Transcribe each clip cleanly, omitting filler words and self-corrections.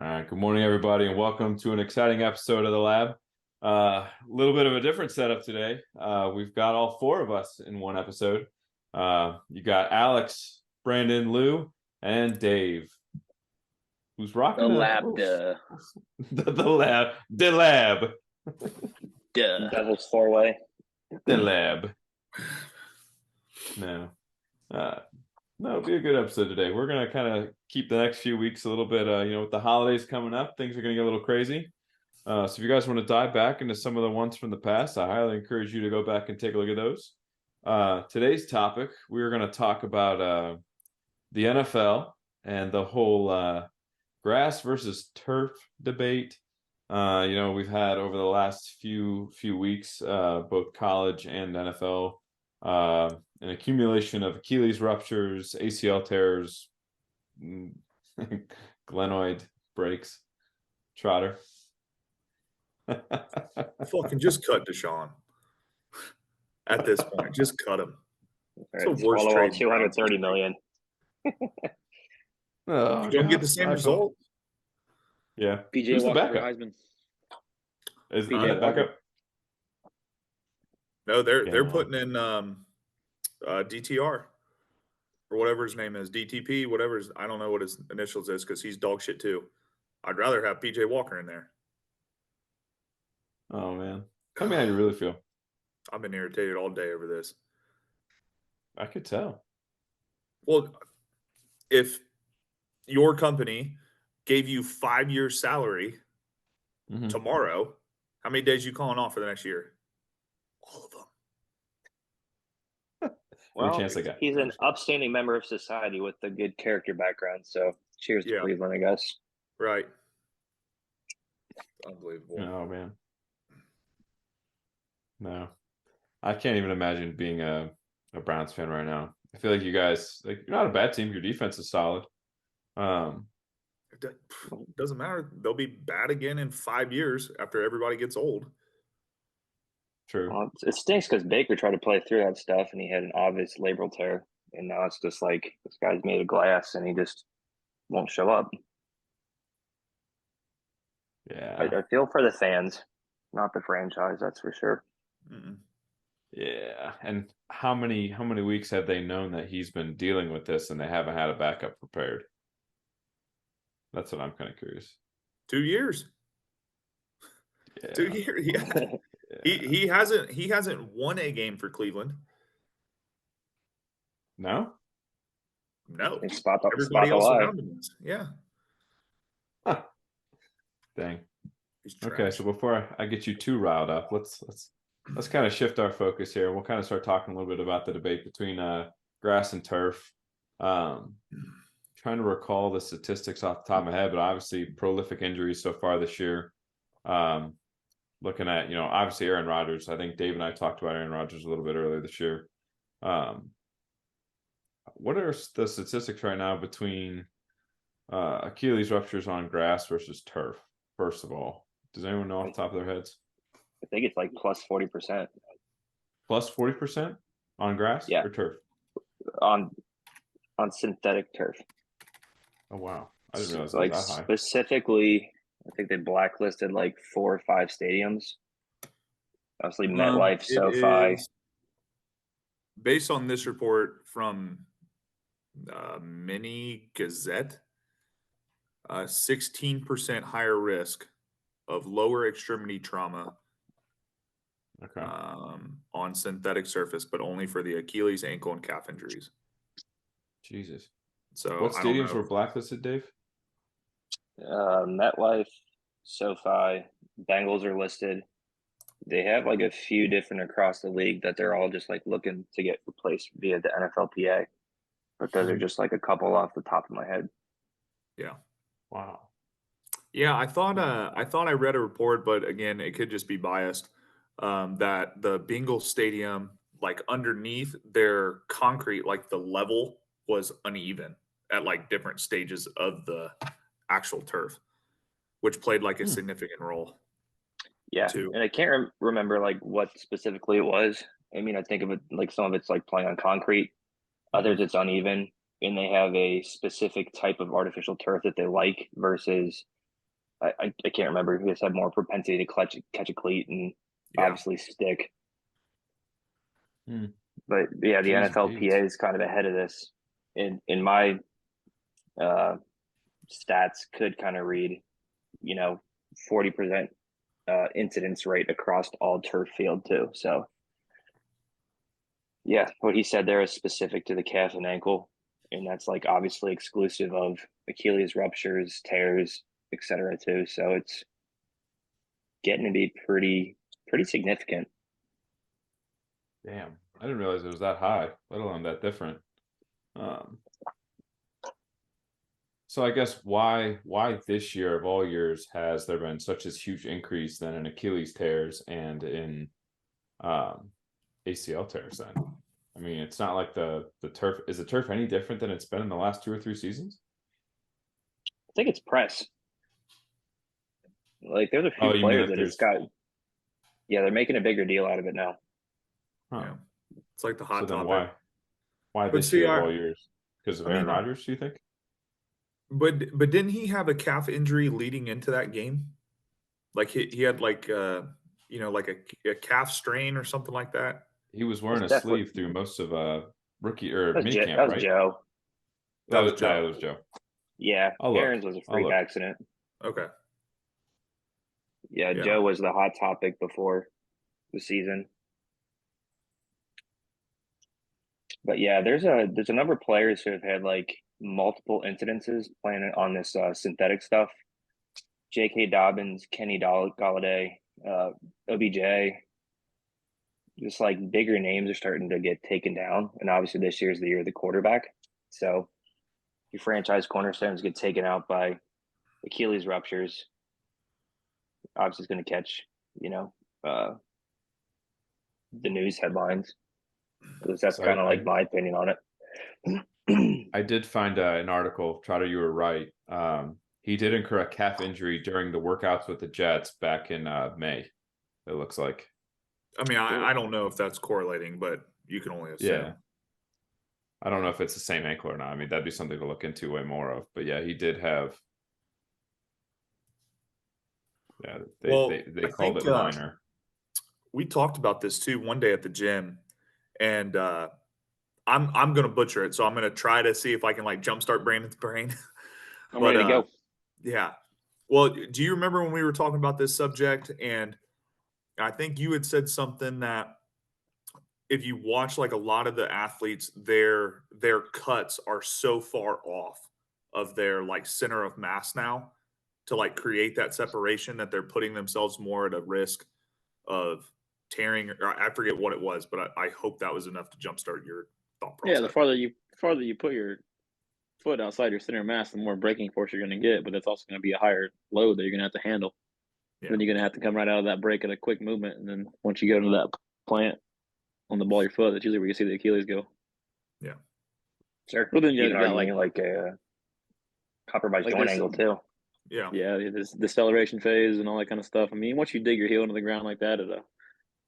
All right, good morning, everybody, and welcome to an exciting episode of the Lab. A little bit of a different setup today. We've got all four of us in one episode. You got Alex, Brandon, Lou, and Dave, who's The rocking lab, duh. the lab, Duh. Devil's four-way. the lab. No, uh, no, it'll be a good episode today. We're gonna kind of keep the next few weeks a little bit, with the holidays coming up, things are gonna get a little crazy. So if you guys want to dive back into some of the ones from the past, I highly encourage you to go back and take a look at those. Today's topic, we're going to talk about the NFL and the whole grass versus turf debate. We've had over the last few weeks, both college and NFL, an accumulation of Achilles ruptures, ACL tears, glenoid breaks, Trotter. Fucking just cut Deshaun. At this point, just cut him. It's the worst trade. 230 million. Oh, you don't get the same result. Yeah. PJ Who's Walker the backup? Heisman. Is PJ backup? No, they're putting in DTR or whatever his name is, DTP, whatever. I don't know what his initials is because he's dog shit too. I'd rather have PJ Walker in there. Oh man, tell me how you really feel. I've been irritated all day over this. I could tell. Well, if your company gave you 5 years salary tomorrow, how many days you calling off for the next year? All of them. Well, chance I got. He's an upstanding member of society with a good character background. So cheers to Cleveland, I guess. Right. Unbelievable. Oh man. No, I can't even imagine being a Browns fan right now. I feel like you guys, you're not a bad team. Your defense is solid. It doesn't matter. They'll be bad again in 5 years after everybody gets old. True. Well, it stinks because Baker tried to play through that stuff and he had an obvious labral tear. And now it's just like this guy's made of glass and he just won't show up. Yeah. I feel for the fans, not the franchise, that's for sure. Mm-mm. Yeah, and how many weeks have they known that he's been dealing with this and they haven't had a backup prepared? That's what I'm kind of curious. 2 years. Yeah. 2 years. Yeah. He hasn't won a game for Cleveland. No. Everybody else around him is. Yeah. Huh. Dang. Okay, so before I get you too riled up, let's kind of shift our focus here. We'll kind of start talking a little bit about the debate between grass and turf. Trying to recall the statistics off the top of my head, but obviously prolific injuries so far this year. Looking at, obviously Aaron Rodgers. I think Dave and I talked about Aaron Rodgers a little bit earlier this year. What are the statistics right now between Achilles ruptures on grass versus turf, first of all? Does anyone know off the top of their heads? I think it's like plus 40%. Plus 40% on grass or turf? On synthetic turf. Oh wow! I didn't realize it was that high. Specifically, I think they blacklisted like 4 or 5 stadiums. Obviously, MetLife, SoFi. Based on this report from Mini Gazette, 16% higher risk of lower extremity trauma. Okay. On synthetic surface, but only for the Achilles, ankle, and calf injuries. Jesus. So what stadiums were blacklisted, Dave? MetLife, SoFi, Bengals are listed. They have like a few different across the league that they're all just like looking to get replaced via the NFLPA. But those are just like a couple off the top of my head. Yeah. Wow. Yeah, I thought I read a report, but again, it could just be biased. That the Bengals stadium, like underneath their concrete, like the level was uneven at like different stages of the actual turf, which played like a significant role. Yeah, too. And I can't remember like what specifically it was. I mean, I think of it like some of it's like playing on concrete, others it's uneven, and they have a specific type of artificial turf that they like versus I can't remember. He just had more propensity to catch a cleat and Yeah. obviously stick. Hmm. But yeah, the Jeez, NFLPA is kind of ahead of this. In my uh, stats could kind of read, 40% incidence rate across all turf field too. So yeah, what he said there is specific to the calf and ankle, and that's like obviously exclusive of Achilles ruptures, tears, etc. too. So it's getting to be pretty significant. Damn, I didn't realize it was that high, let alone that different. Um, so I guess why this year of all years has there been such a huge increase then in Achilles tears and in um, ACL tears then? I mean, it's not like the turf is the turf any different than it's been in the last 2 or 3 seasons? I think it's press. Like there's a few Oh, you mean players like that just there's got, yeah, they're making a bigger deal out of it now. huh. Yeah. It's like the So hot then topic. why But this see, year of all years? Because of I Aaron mean, Rodgers, do you think? but didn't he have a calf injury leading into that game? Like he had like like a calf strain or something like that. He was That's wearing a definitely sleeve through most of rookie or that's mini Joe. camp, That was right? Joe. That was That Joe. was Joe. Yeah, I'll look. Aaron's was a I'll freak look. accident. Okay. Yeah, Yeah. Joe was the hot topic before the season. But yeah, there's a number of players who have had like multiple incidences playing on this synthetic stuff. J.K. Dobbins, Kenny Galladay, OBJ, just like bigger names are starting to get taken down. And obviously, this year's the year of the quarterback. So your franchise cornerstones get taken out by Achilles ruptures. Obviously, it's going to catch, you know, uh, the news headlines. At least that's So kind of like my opinion on it. I did find an article. Trotter, you were right. He did incur a calf injury during the workouts with the Jets back in May. It looks like. I mean, Cool. I don't know if that's correlating, but you can only assume. Yeah. I don't know if it's the same ankle or not. I mean, that'd be something to look into way more of. But yeah, he did have. Yeah, they I called think it minor. we talked about this too one day at the gym, and I'm gonna butcher it, so I'm gonna try to see if I can like jumpstart Brandon's brain. I'm But ready to go. yeah. Well, do you remember when we were talking about this subject? And I think you had said something that if you watch like a lot of the athletes, their cuts are so far off of their like center of mass now to like create that separation that they're putting themselves more at a risk of tearing. Or I forget what it was, but I hope that was enough to jumpstart your thought Yeah, process. the farther you put your foot outside your center of mass, the more braking force you're going to get, but that's also going to be a higher load that you're going to have to handle. Yeah. Then you're going to have to come right out of that break at a quick movement, and then once you go into that plant on the ball of your foot, that's usually where you see the Achilles go. Yeah. Sure. Well, then You you can got argue like a compromised like joint this, angle too. Yeah. yeah, this deceleration phase and all that kind of stuff. I mean, once you dig your heel into the ground like that, it's a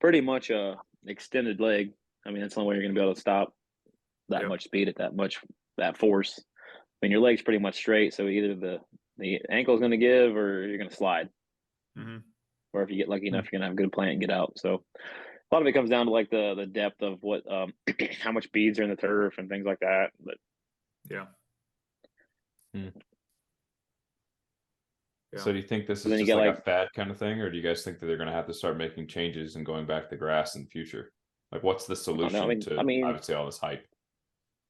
pretty much a extended leg. I mean, that's the only way you're going to be able to stop that Yep. much speed at that force. I mean, your leg's pretty much straight, so either the ankle's going to give or you're going to slide. Mm-hmm. Or if you get lucky enough, you're gonna have a good plant and get out. So a lot of it comes down to like the depth of what how much beads are in the turf and things like that. But Yeah. Hmm. Yeah. So do you think this then is you just get like like a fad kind of thing, or do you guys think that they're going to have to start making changes and going back to grass in the future? Like, what's the I don't know. solution I to mean, obviously all this hype?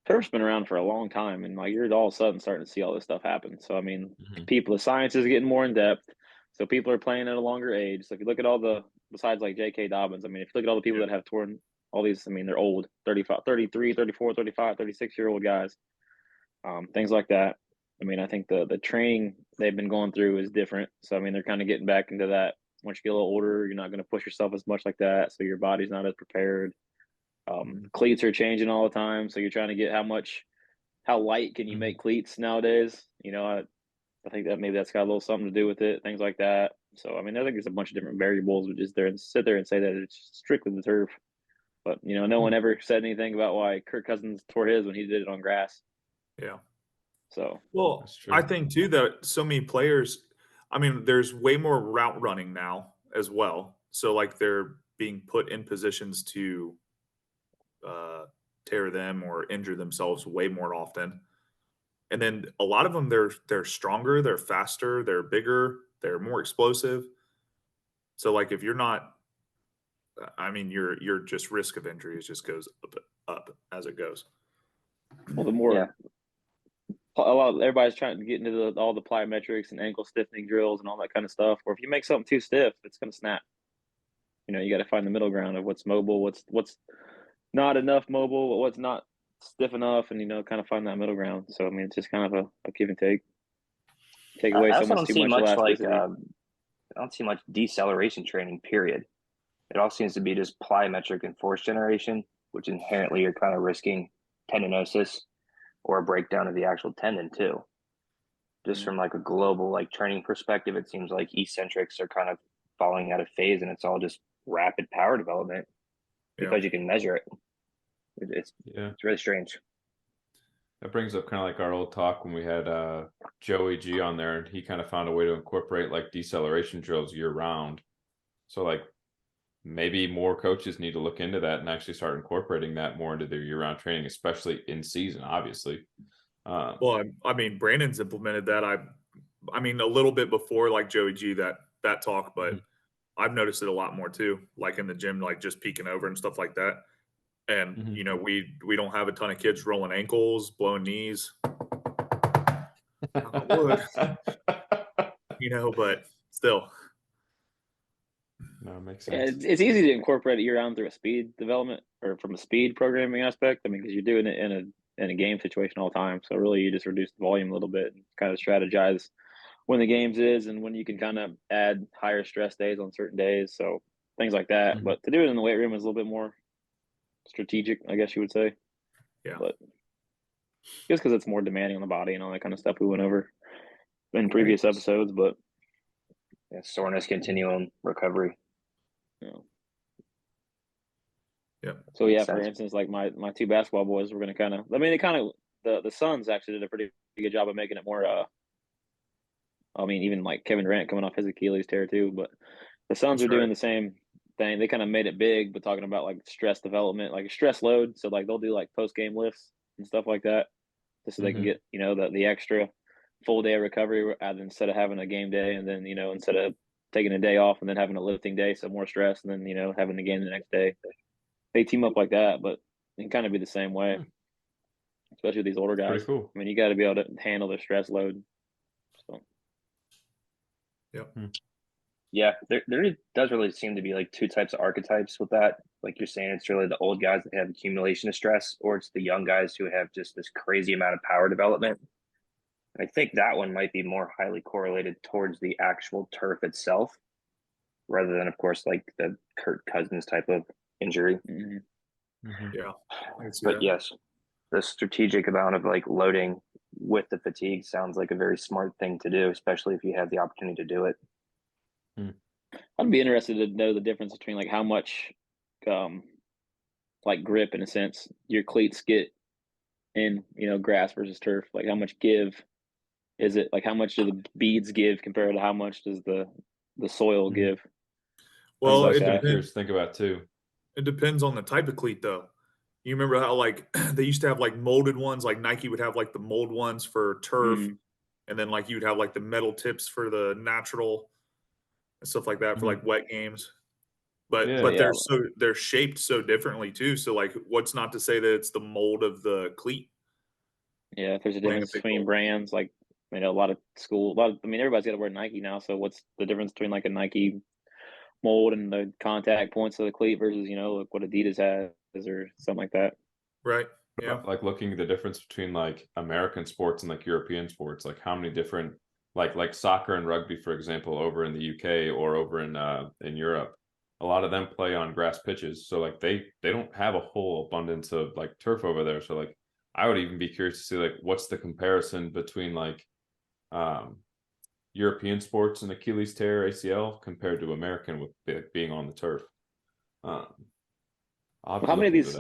turf's been around for a long time, and like you're all of a sudden starting to see all this stuff happen. So I mean, Mhm. the science is getting more in depth. So people are playing at a longer age. So if you look at all the besides like J.K. Dobbins, I mean, if you look at all the people that have torn all these, I mean, they're old, 35, 33, 34, 35, 36-year-old guys. Things like that. I mean, I think the training they've been going through is different. So I mean, they're kind of getting back into that. Once you get a little older, you're not going to push yourself as much like that, so your body's not as prepared. Cleats are changing all the time, so you're trying to get how light can you make cleats nowadays? I think that maybe that's got a little something to do with it, things like that. So I mean, I think there's a bunch of different variables, but just there and sit there and say that it's strictly the turf. But no one ever said anything about why Kirk Cousins tore his when he did it on grass. Yeah. So Well, That's true. I think too that so many players, I mean, there's way more route running now as well. So like they're being put in positions to tear them or injure themselves way more often. And then a lot of them, they're stronger, they're faster, they're bigger, they're more explosive. So like if you're not, I mean, your just risk of injuries just goes up as it goes. Well, the more Yeah. everybody's trying to get into all the plyometrics and ankle stiffening drills and all that kind of stuff. Or if you make something too stiff, it's going to snap. You know, you got to find the middle ground of what's mobile, what's not enough mobile, what's not stiff enough, and kind of find that middle ground. So I mean, it's just kind of a give and take. Take away I so also much don't too see much much like elasticity. I don't see much deceleration training. Period. It all seems to be just plyometric and force generation, which inherently you're kind of risking tendinosis or a breakdown of the actual tendon too. Just from like a global like training perspective, it seems like eccentrics are kind of falling out of phase, and it's all just rapid power development because you can measure it. It's Yeah. it's really strange. That brings up kind of like our old talk when we had Joey G on there, and he kind of found a way to incorporate like deceleration drills year round. So like maybe more coaches need to look into that and actually start incorporating that more into their year-round training, especially in season, obviously. Well, I mean, Brandon's implemented that. I mean, a little bit before like Joey G that talk, but I've noticed it a lot more too. Like in the gym, like just peeking over and stuff like that. And we don't have a ton of kids rolling ankles, blowing knees. Wood. But still. No, it makes Yeah, sense. it's easy to incorporate it year round through a speed development or from a speed programming aspect. I mean, because you're doing it in a game situation all the time. So really, you just reduce the volume a little bit and kind of strategize when the games is and when you can kind of add higher stress days on certain days. So things like that. But to do it in the weight room is a little bit more strategic, I guess you would say. Yeah. But just because it's more demanding on the body and all that kind of stuff we went over in previous episodes. But yeah, soreness continuum recovery. Yeah. So yeah, for instance, like my two basketball boys were going to kind of. I mean, they kind of the Suns actually did a pretty good job of making it more. I mean, even like Kevin Durant coming off his Achilles tear too, but the Suns are doing the same thing. They kind of made it big, but talking about like stress development, like a stress load. So like they'll do like post game lifts and stuff like that, just so they can get the extra full day of recovery instead of having a game day, and then instead of taking a day off and then having a lifting day, so more stress, and then having the game the next day. They team up like that, but it can kind of be the same way, especially with these older guys. Pretty cool. I mean, you got to be able to handle the stress load. So. Yeah, there does really seem to be like two types of archetypes with that. Like you're saying, it's really the old guys that have accumulation of stress, or it's the young guys who have just this crazy amount of power development. And I think that one might be more highly correlated towards the actual turf itself, rather than, of course, like the Kirk Cousins type of injury. Yeah. But yes, the strategic amount of like loading with the fatigue sounds like a very smart thing to do, especially if you have the opportunity to do it. I'd be interested to know the difference between like how much like grip in a sense your cleats get in grass versus turf. Like how much give is it? Like how much do the beads give compared to how much does the soil give? Well, it depends. Think about too. It depends on the type of cleat though. You remember how like they used to have like molded ones, like Nike would have like the mold ones for turf, and then like you'd have like the metal tips for the natural and stuff like that for like wet games. But they're shaped so differently too. So like what's not to say that it's the mold of the cleat? Yeah, if there's a difference between brands, like a lot of everybody's got to wear Nike now. So what's the difference between like a Nike mold and the contact points of the cleat versus like what Adidas has or something like that? Right. Yeah. Like looking at the difference between like American sports and like European sports, like how many different like soccer and rugby, for example, over in the UK or over in Europe, a lot of them play on grass pitches. So like they don't have a whole abundance of like turf over there. So like I would even be curious to see like what's the comparison between like European sports and Achilles tear ACL compared to American with being on the turf. How many of these?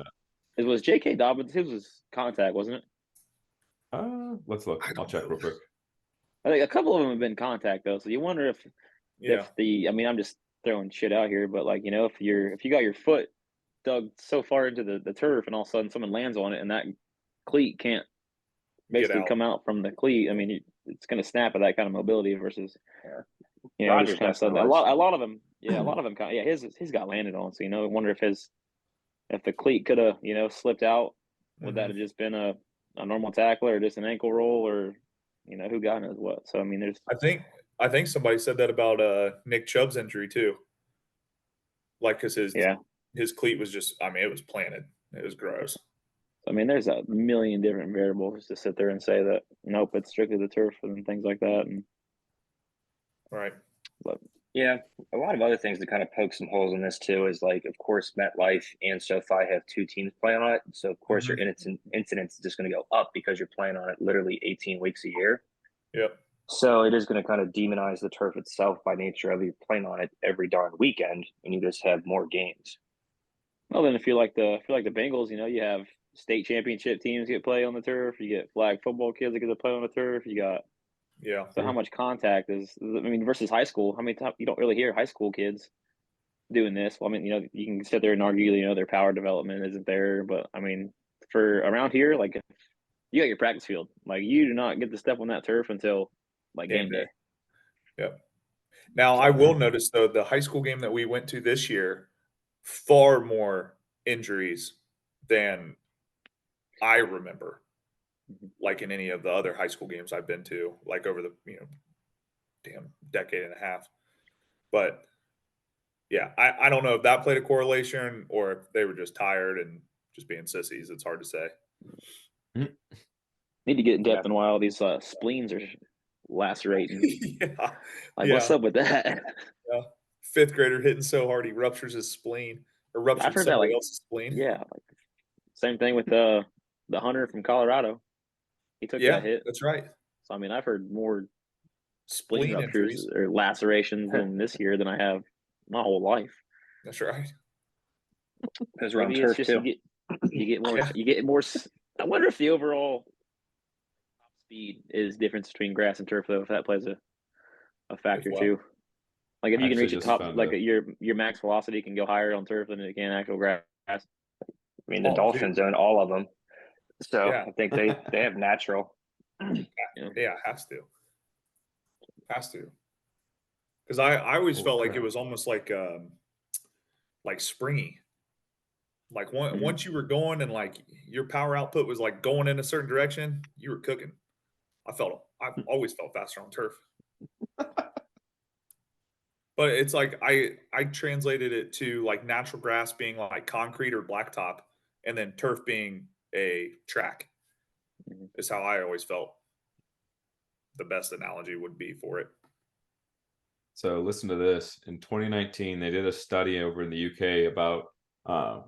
It was J.K. Dobbins. His was contact, wasn't it? Let's look. I'll check real quick. I think a couple of them have been contact though, so you wonder Yeah. if the I mean I'm just throwing shit out here, but like if you got your foot dug so far into the turf and all of a sudden someone lands on it and that cleat can't Get basically out. come out from the cleat. I mean, it's going to snap at that kind of mobility versus, Rogers just kind of definitely sudden. was. A lot of them, a lot of them. His got landed on. So I wonder if the cleat could have slipped out, would that have just been a normal tackle or just an ankle roll or who God knows what. So I mean, there's I think somebody said that about Nick Chubb's injury too. Like, because his cleat was just, I mean, it was planted. It was gross. I mean, there's a million different variables to sit there and say that nope, it's strictly the turf and things like that. And Right. but Yeah, a lot of other things to kind of poke some holes in this too is like, of course, MetLife and SoFi have two teams playing on it, so of course your incidence is just going to go up because you're playing on it literally 18 weeks a year. Yep. So it is going to kind of demonize the turf itself by nature of you playing on it every darn weekend, and you just have more games. well, then if you like the Bengals, you have state championship teams get play on the turf. You get flag football kids that get to play on the turf. You got so how much contact is? I mean, versus high school, how many times you don't really hear high school kids doing this? Well, I mean, you can sit there and argue, their power development isn't there, but I mean, for around here, like you got your practice field, like you do not get to step on that turf until like game day. Yep. Now, I will notice though, the high school game that we went to this year, far more injuries than I remember, like in any of the other high school games I've been to, like over the damn decade and a half. But yeah, I don't know if that played a correlation or if they were just tired and just being sissies. It's hard to say. Need to get in depth in why all these spleens are lacerating. Yeah. Like, what's up with that? Yeah. Fifth grader hitting so hard he ruptures his spleen or I've ruptured heard that, somebody like, else's spleen. yeah, like, same thing with the hunter from Colorado. He took Yeah, that hit. that's right. So I mean, I've heard more spleen Spleen ruptures injuries. or lacerations in this year than I have my whole life. That's right. Because we're on Maybe it's turf just too. you get more. I wonder if the overall top speed is difference between grass and turf, though. If that plays a factor well. too. Like if you can Actually reach a just top, found like it. your max velocity can go higher on turf than it can actual grass. I mean, the Oh, Dolphins dude. own all of them, so Yeah. I think they have natural. Yeah, has to. Because I always Holy felt like crap. it was almost like springy. Like once you were going and like your power output was like going in a certain direction, you were cooking. I've always felt faster on turf. But it's like I translated it to like natural grass being like concrete or blacktop, and then turf being a track. Is how I always felt the best analogy would be for it. So listen to this. In 2019, they did a study over in the UK about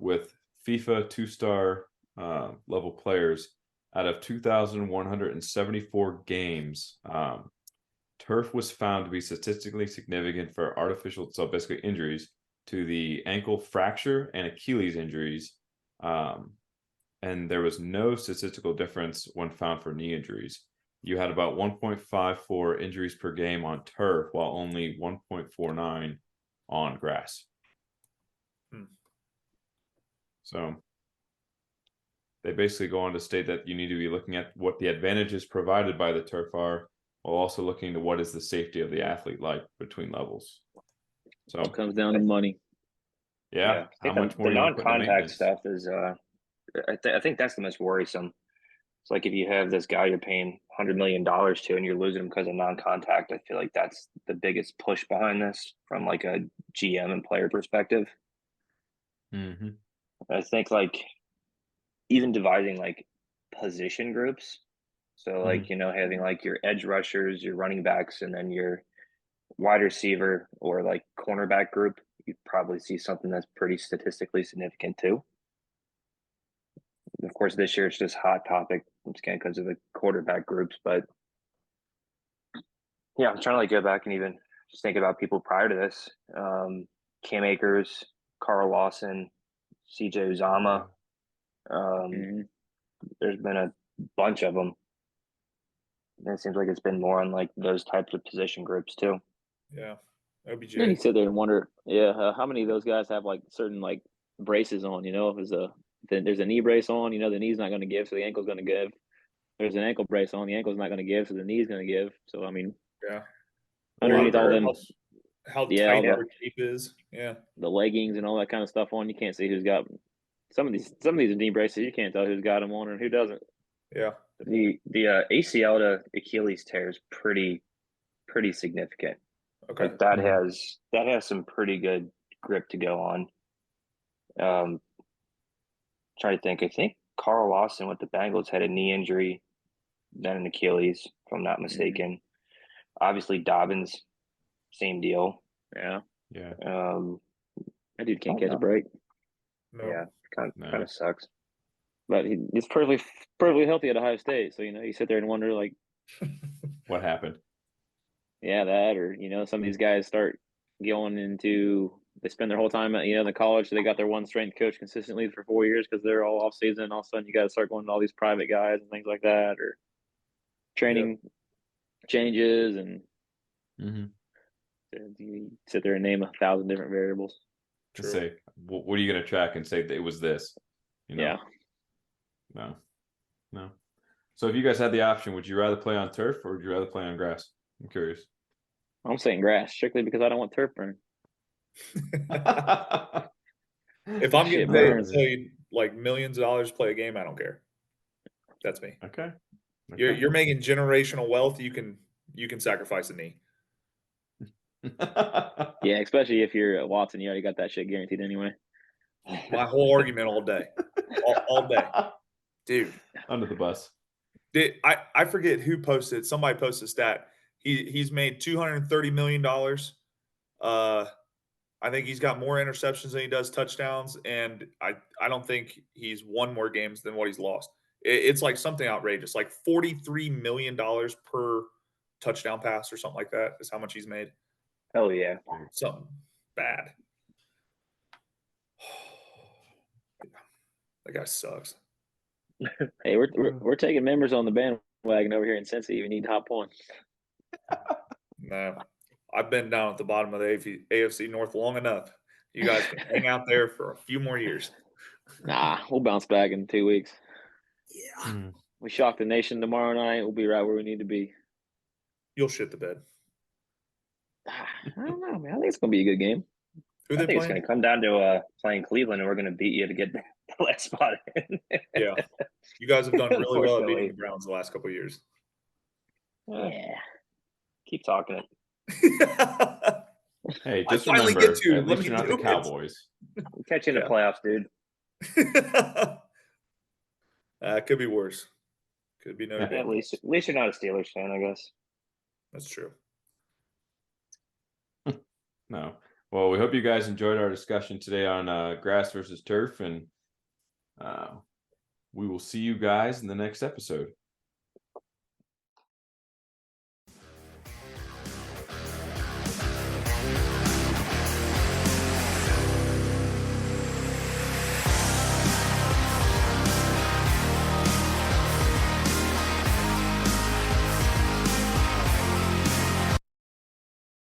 with FIFA two-star level players. Out of 2,174 games, turf was found to be statistically significant for artificial, so basically injuries to the ankle fracture and Achilles injuries. And there was no statistical difference when found for knee injuries. You had about 1.54 injuries per game on turf, while only 1.49 on grass. So they basically go on to state that you need to be looking at what the advantages provided by the turf are, while also looking to what is the safety of the athlete like between levels. So it comes down to money. Yeah. How much more the you want to put in non-contact maintenance? stuff is I think that's the most worrisome. It's like if you have this guy you're paying $100 million to and you're losing him because of non-contact, I feel like that's the biggest push behind this from like a GM and player perspective. Mm-hmm. I think like even dividing like position groups. So like, having like your edge rushers, your running backs, and then your wide receiver or like cornerback group, you probably see something that's pretty statistically significant too. Of course, this year it's just hot topic because of the quarterback groups, but yeah, I'm trying to like go back and even just think about people prior to this. Cam Akers, Carl Lawson, CJ Uzama. There's been a bunch of them. And it seems like it's been more on like those types of position groups too. Yeah. And you OBJ. sit there and wonder, how many of those guys have like certain like braces on? You know, if there's a knee brace on, you know, the knee's not going to give, so the ankle's going to give. There's an ankle brace on, the ankle's not going to give, so the knee's going to give. So I mean, Yeah. underneath all them, How yeah, tight all their tape is. Yeah. the leggings and all that kind of stuff on, you can't see who's got some of these knee braces. You can't tell who's got them on and who doesn't. Yeah. The ACL to Achilles tear is pretty significant. Okay. Like that has some pretty good grip to go on. Trying to think. I think Carl Lawson with the Bengals had a knee injury, then an Achilles, if I'm not mistaken. Obviously Dobbins, same deal. Yeah, Yeah. that dude can't catch a know. break. No. Yeah, kind of sucks. But he's perfectly healthy at Ohio State. So, you know, you sit there and wonder, like, What happened? yeah, that, or, you know, some of these guys start going into, they spend their whole time at, you know, the college. So they got their one strength coach consistently for 4 years because they're all off season. And all of a sudden you got to start going to all these private guys and things like that, or training changes. And Mm-hmm. you sit there and name 1,000 different variables. To say, what are you going to track and say that it was this? You know? Yeah. No. So if you guys had the option, would you rather play on turf or would you rather play on grass? I'm curious. I'm saying grass strictly because I don't want turf burn. If I'm Shit getting paid to burns. tell you like millions of dollars to play a game, I don't care. That's me. Okay. You're making generational wealth. You can sacrifice a knee. Yeah, especially if you're at Watson, you already got that shit guaranteed anyway. My whole argument all day, all day, dude. Under the bus. I forget who posted. Somebody posted a stat. He's made $230 million. I think he's got more interceptions than he does touchdowns, and I don't think he's won more games than what he's lost. It's like something outrageous, like $43 million per touchdown pass or something like that is how much he's made. Hell yeah. Something bad. That guy sucks. Hey, we're taking members on the bandwagon over here in Cincy. You need to hop on. No, I've been down at the bottom of the AFC North long enough. You guys can hang out there for a few more years. Nah, we'll bounce back in 2 weeks. Yeah. We shock the nation tomorrow night. We'll be right where we need to be. You'll shit the bed. I don't know, man. I think it's gonna be a good game. Who I they think it's playing? going to come down to playing Cleveland, and we're going to beat you to get the last spot in. Yeah, you guys have done really well at beating Unfortunately. the Browns the last couple of years. Yeah. Keep talking it. Hey, I just finally remember, get to. at Let least me you're not do the it. Cowboys. We'll catch you in Yeah. the playoffs, dude. Could be worse. Could be no. At least you're not a Steelers fan, I guess. That's true. No. Well, we hope you guys enjoyed our discussion today on grass versus turf, and we will see you guys in the next episode.